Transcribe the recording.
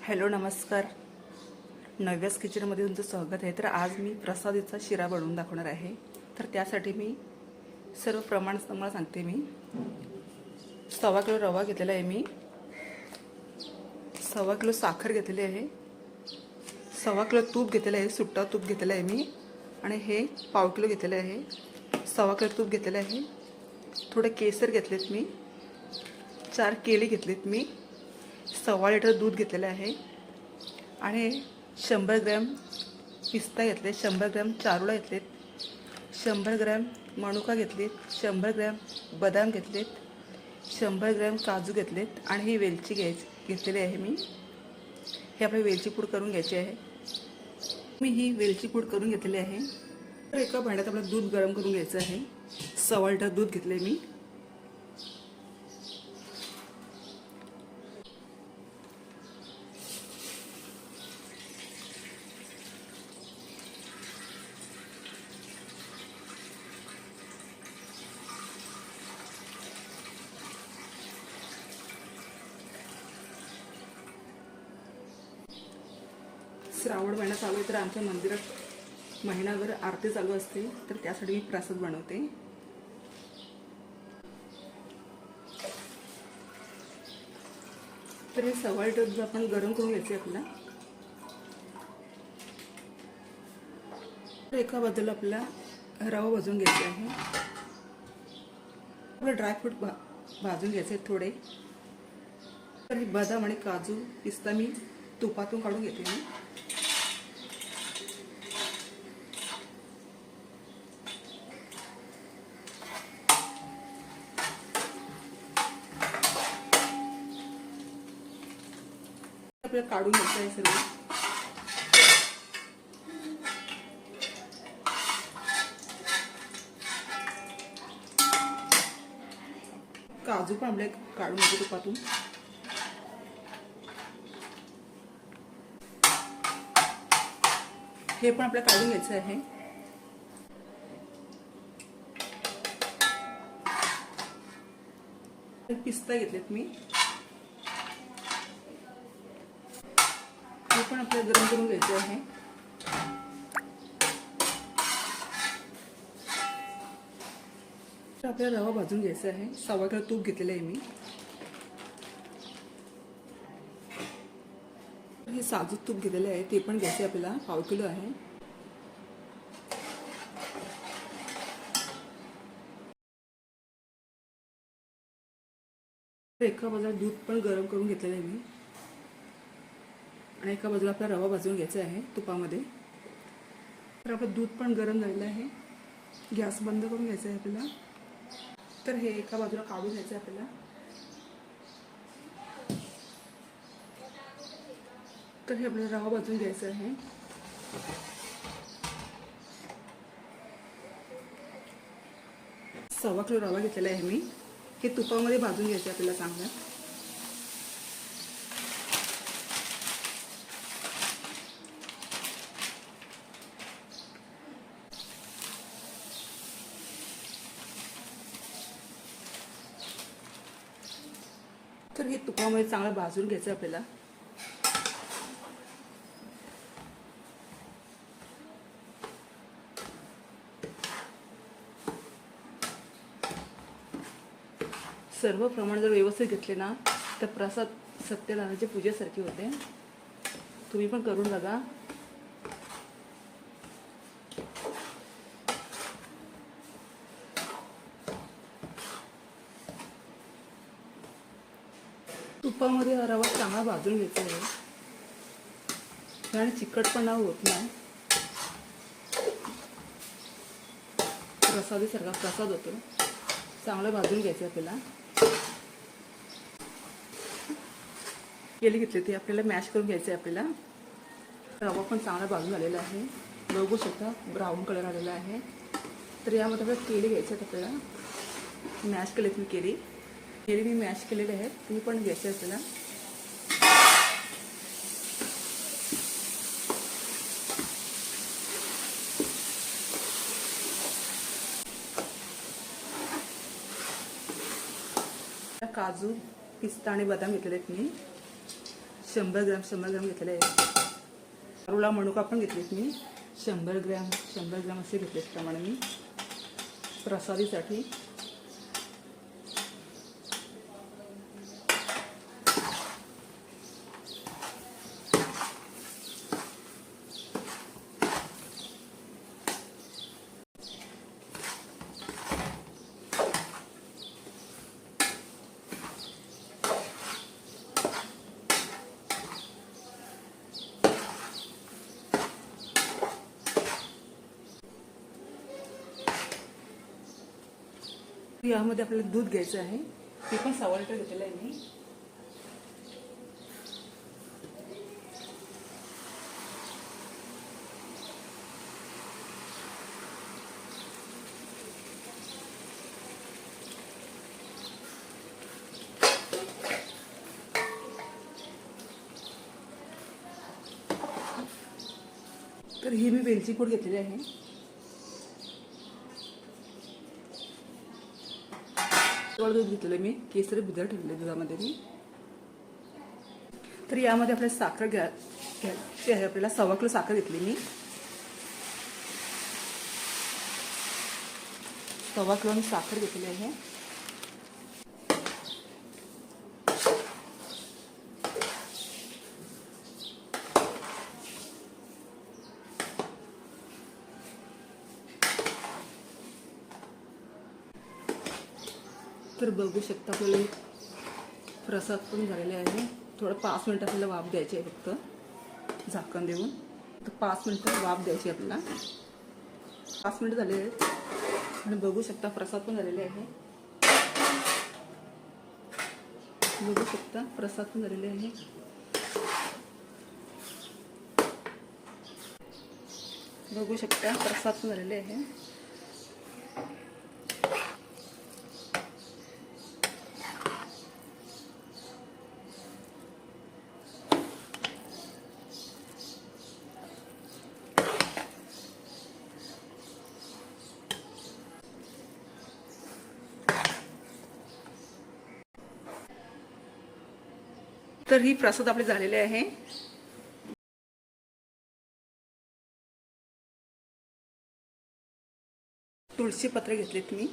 Hello नमस्कार, नव्यास किचनमध्ये तुमचं स्वागत आहे. तर आज मी प्रसादीचा शिरा बनवून दाखवणार आहे. तर त्यासाठी मी सर्व प्रमाण तुम्हाला सांगते. मी 1.25 किलो रवा घेतलेला आहे, मी 1.25 किलो साखर घेतलेली आहे, 1.25 किलो तूप घेतलेलं आहे, सुट्टा तूप घेतलेलं आहे मी, आणि हे 1/2 किलो घेतलेलं आहे, 1.25 किलो तूप घेतलेलं आहे, थोडे केसर घेतलेत मी, 4 केळी घेतलीत मी, 1.25 लिटर दूध घेतलेलं आहे, आणि 100 ग्रॅम पिस्ता घेतले, 100 ग्रॅम चारोळा घेतलेत, 100 ग्रॅम मनुका घेतलीत, 100 ग्रॅम बदाम घेतलेत, 100 ग्रॅम काजू घेतलेत, आणि ही वेलची घेतलेली आहे मी. हे आपली वेलची पूड करून घ्यायची आहे. मी ही वेलची पूड करून घेतलेली आहे. तर एका भांड्यात आपलं दूध गरम करून घ्यायचं आहे. 1.25 लिटर दूध घेतले मी. श्रावण महिना चालू आहे, तर आमच्या मंदिरात महिनाभर आरती चालू असते, तर त्यासाठी मी प्रसाद बनवते. तर हे 1.25 लिटर दूध आपण गरम करून घ्यायचे आपल्याला. तर एका बाजूला आपल्याला रवा भाजून घ्यायचा आहे. आपलं ड्रायफ्रूट भाजून घ्यायचे थोडे. तर हे बदाम आणि काजू पिस्ता मी तुपातून काढून घेते मी. आपल्याला काढून घ्यायचं आहे सर्व. काजू पण आपले काढून घेतो तुपातून. हे पण आपल्याला काढून घ्यायचं आहे. पिस्ता घेतलेत मी, हे पण आपल्याला गरम करून घ्यायचं आहे. तर आपल्याला रवा भाजून घ्यायचा आहे. 1.25 किलो तूप घेतलेलं आहे मी. हे साजूक तूप घेतलेलं आहे, ते पण घ्यायचे आपल्याला. 1/2 किलो आहे. एका बाजूला दूध पण गरम करून घेतलेलं आहे मी, आणि एका बाजूला आपला रवा भाजून घ्यायचा आहे तुपामध्ये. तर आपलं दूध पण गरम झालेलं आहे. गॅस बंद करून घ्यायचा आहे आपल्याला. तर हे एका बाजूला काढून घ्यायचं आहे आपल्याला. तर हे आपल्याला रवा भाजून घ्यायचं आहे. सव्वा किलो रवा घेतलेला आहे मी. हे तुपामध्ये भाजून घ्यायचं आपल्याला चांगलं. तर हे तुपामध्ये चांगलं भाजून घ्यायचं आपल्याला. सर्व प्रमाण जर व्यवस्थित घेतले ना, तर प्रसाद सत्यनारायणाच्या पूजेसारखी होते. तुम्ही पण करून बघा. तुपामध्ये रवा चांगला भाजून घ्यायचा आहे, आणि चिकटपणा होत नाही. प्रसादीसारखा प्रसाद होतो. चांगलं भाजून घ्यायचं आपल्याला. केली घेतली ती आपल्याला मॅश करून घ्यायचं आहे आपल्याला. रवा पण चांगला भाजून झालेला आहे, बघू शकता ब्राऊन कलर आलेला आहे. तर यामध्ये आपल्याला केळी घ्यायचे आहेत आपल्याला. मॅश केलेत मी केळी मी मॅश केलेले आहेत, तुम्ही पण घ्यायचे आपल्याला. काजू पिस्ता आणि बदाम घेतलेले आहेत मी. 100 ग्रॅम घेतलेले आहे. अरुळा मनुका पण घेतलीत मी 100 ग्रॅम असे घेतलेत प्रमाणे मी प्रसादीसाठी. यामध्ये आपल्याला दूध घ्यायचं आहे. ते पण 1.25 लिटर घेतलेलं आहे मी. तर ही मी वेलची पूड घेतलेली आहे. दूध घेतलेलं मी केसरी भिजत ठेवले दुधामध्ये मी. तर यामध्ये आपल्याला साखर घ्यायची आहे. आपल्याला 1.25 किलो साखर घेतली मी. 1.25 किलो साखर घेतली आहे. तर बघू शकता आपल्याला प्रसाद पण झालेले आहे. थोडं 5 मिनिटं आपल्याला वाफ द्यायची आहे फक्त झाकण देऊन. तर 5 मिनिटं वाफ द्यायची आपल्याला. 5 मिनिटं झाले आहेत आणि बघू शकता प्रसाद पण झालेले आहे. बघू शकता प्रसाद पण झालेले आहे. बघू शकता प्रसाद पण झालेले आहे. तर ही प्रसाद आपले झालेले आहे. तुळशी पत्र घेतलेत मी.